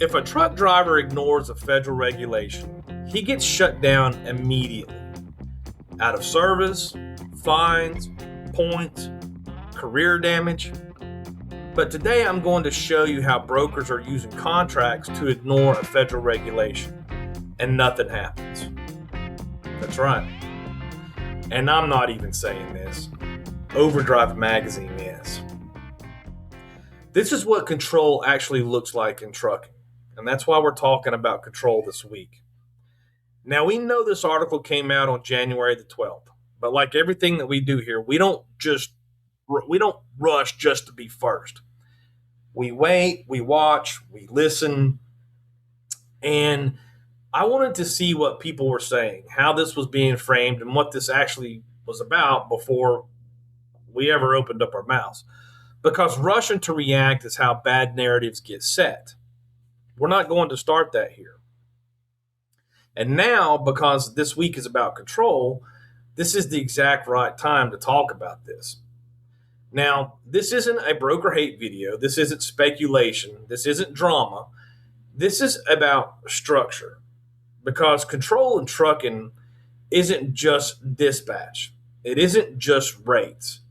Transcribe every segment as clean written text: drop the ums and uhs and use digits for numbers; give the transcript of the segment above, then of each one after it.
If a truck driver ignores a federal regulation, he gets shut down immediately. Out of service, fines, points, career damage. But today I'm going to show you how brokers are using contracts to ignore a federal regulation, and nothing happens. That's right. And I'm not even saying this. Overdrive Magazine is. This is what control actually looks like in trucking, and that's why we're talking about control this week. Now, we know this article came out on January the 12th, but like everything that we do here, we don't rush just to be first. We wait, we watch, we listen, and I wanted to see what people were saying, how this was being framed, and what this actually was about before we ever opened up our mouths. Because rushing to react is how bad narratives get set. We're not going to start that here. And now, because this week is about control, this is the exact right time to talk about this. Now, this isn't a broker hate video. This isn't speculation. This isn't drama. This is about structure. Because control in trucking isn't just dispatch. It isn't just rates.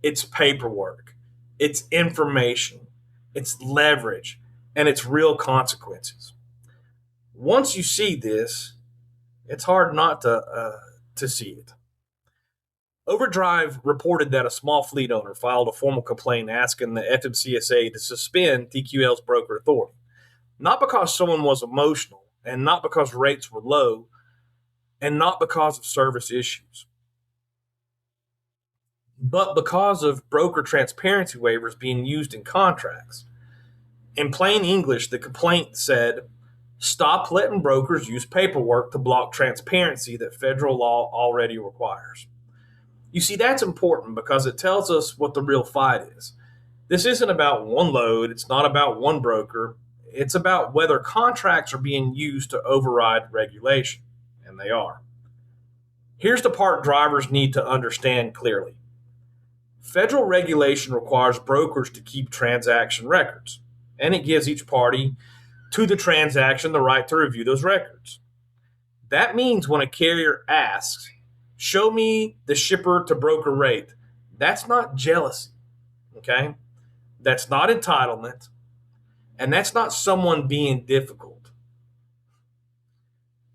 It's paperwork. It's information. It's leverage. And it's real consequences. Once you see this, it's hard not to see it. Overdrive reported that a small fleet owner filed a formal complaint asking the FMCSA to suspend TQL's broker authority. Not because someone was emotional, and not because rates were low, and not because of service issues, but because of broker transparency waivers being used in contracts. In plain English, the complaint said, "Stop letting brokers use paperwork to block transparency that federal law already requires." You see, that's important because it tells us what the real fight is. This isn't about one load. It's not about one broker. It's about whether contracts are being used to override regulation, and they are. Here's the part drivers need to understand clearly. Federal regulation requires brokers to keep transaction records, and it gives each party to the transaction the right to review those records. That means when a carrier asks, "Show me the shipper to broker rate," that's not jealousy, okay? That's not entitlement, and that's not someone being difficult.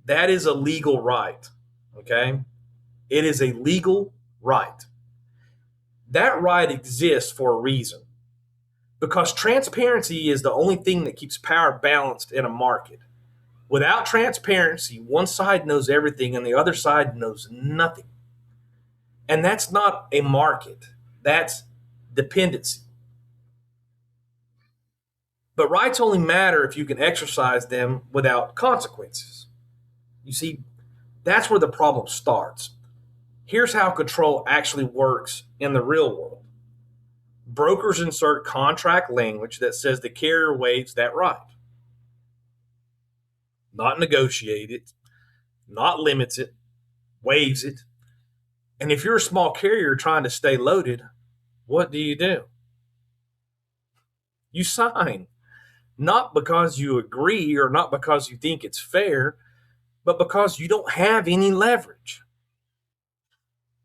That is a legal right, okay? It is a legal right. That right exists for a reason, because transparency is the only thing that keeps power balanced in a market. Without transparency, one side knows everything and the other side knows nothing. And that's not a market. That's dependency. But rights only matter if you can exercise them without consequences. You see, that's where the problem starts. Here's how control actually works in the real world. Brokers insert contract language that says the carrier waives that right. Not negotiate it, not limits it, waives it. And if you're a small carrier trying to stay loaded, what do? You sign. Not because you agree or not because you think it's fair, but because you don't have any leverage.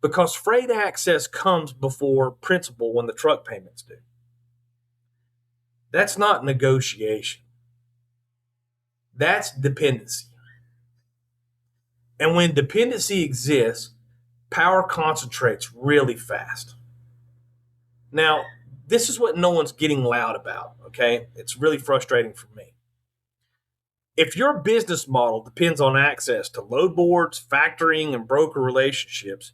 Because freight access comes before principal when the truck payments do. That's not negotiation. That's dependency. And when dependency exists, power concentrates really fast. Now, this is what no one's getting loud about, okay? It's really frustrating for me. If your business model depends on access to load boards, factoring, and broker relationships,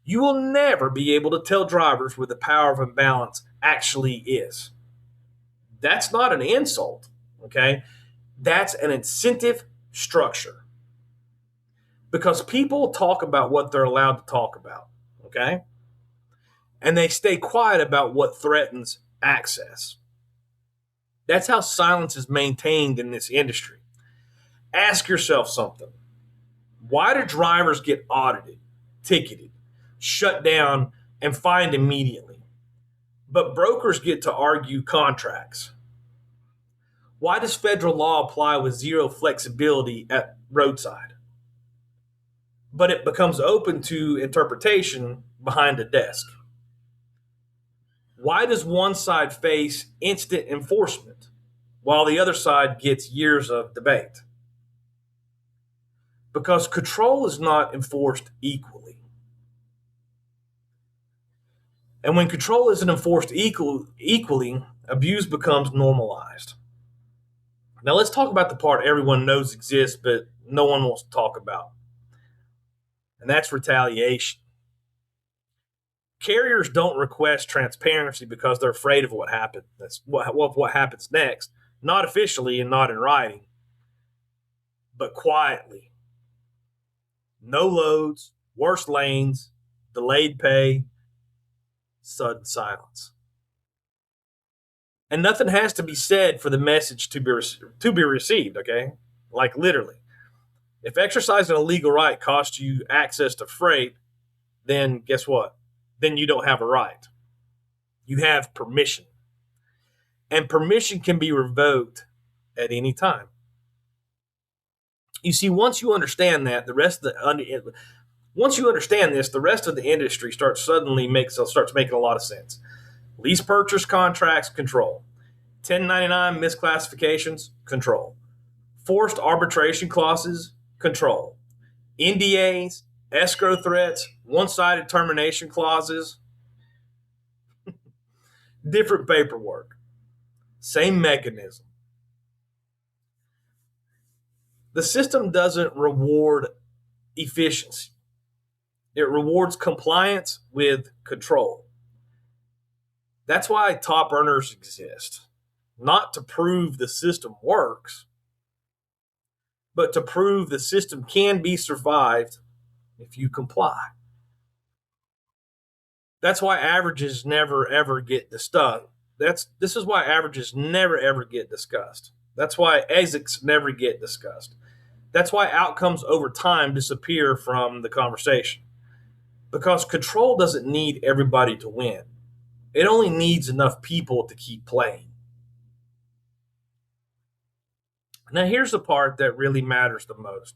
you will never be able to tell drivers where the power of imbalance actually is. That's not an insult, okay? That's an incentive structure. Because people talk about what they're allowed to talk about, okay? And they stay quiet about what threatens access. That's how silence is maintained in this industry. Ask yourself something. Why do drivers get audited, ticketed, shut down, and fined immediately? But brokers get to argue contracts. Why does federal law apply with zero flexibility at roadside, but it becomes open to interpretation behind a desk? Why does one side face instant enforcement while the other side gets years of debate? Because control is not enforced equally. And when control isn't enforced equally, abuse becomes normalized. Now, let's talk about the part everyone knows exists, but no one wants to talk about, and that's retaliation. Carriers don't request transparency because they're afraid of what happens. That's what happens next, not officially and not in writing, but quietly. No loads, worse lanes, delayed pay, sudden silence. And nothing has to be said for the message to be received, okay? Like literally. If exercising a legal right costs you access to freight, then guess what? Then you don't have a right. You have permission. And permission can be revoked at any time. You see, once you understand that, the rest of the once you understand this, the rest of the industry starts making a lot of sense. Lease purchase contracts, control. 1099 misclassifications, control. Forced arbitration clauses, control. NDAs, escrow threats, one-sided termination clauses, different paperwork, same mechanism. The system doesn't reward efficiency. It rewards compliance with control. That's why top earners exist. Not to prove the system works, but to prove the system can be survived if you comply. That's why averages never ever get discussed. This is why averages never ever get discussed. That's why exits never get discussed. That's why outcomes over time disappear from the conversation. Because control doesn't need everybody to win. It only needs enough people to keep playing. Now, here's the part that really matters the most.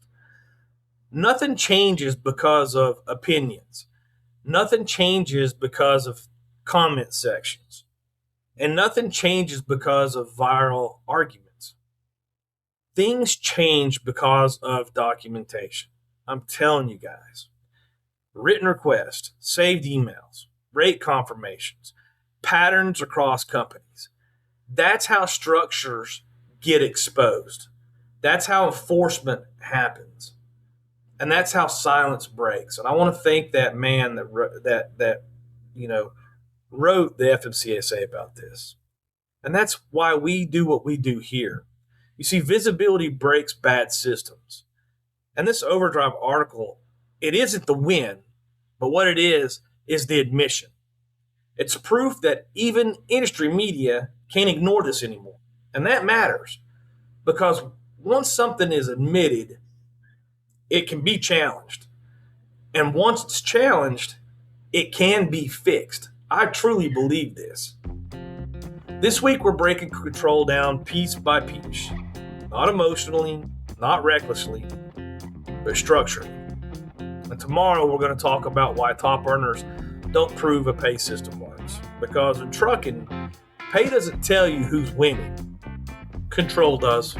Nothing changes because of opinions. Nothing changes because of comment sections. And nothing changes because of viral arguments. Things change because of documentation. I'm telling you guys. Written requests, saved emails, rate confirmations, patterns across companies. That's how structures get exposed. That's how enforcement happens. And that's how silence breaks. And I want to thank that man that wrote the FMCSA about this. And that's why we do what we do here. You see, visibility breaks bad systems. And this Overdrive article, it isn't the win, but what it is the admission. It's proof that even industry media can't ignore this anymore. And that matters because once something is admitted, it can be challenged. And once it's challenged, it can be fixed. I truly believe this. This week, we're breaking control down piece by piece. Not emotionally, not recklessly, but structurally. And tomorrow, we're going to talk about why top earners don't prove a pay system works. Because in trucking, pay doesn't tell you who's winning. Control does.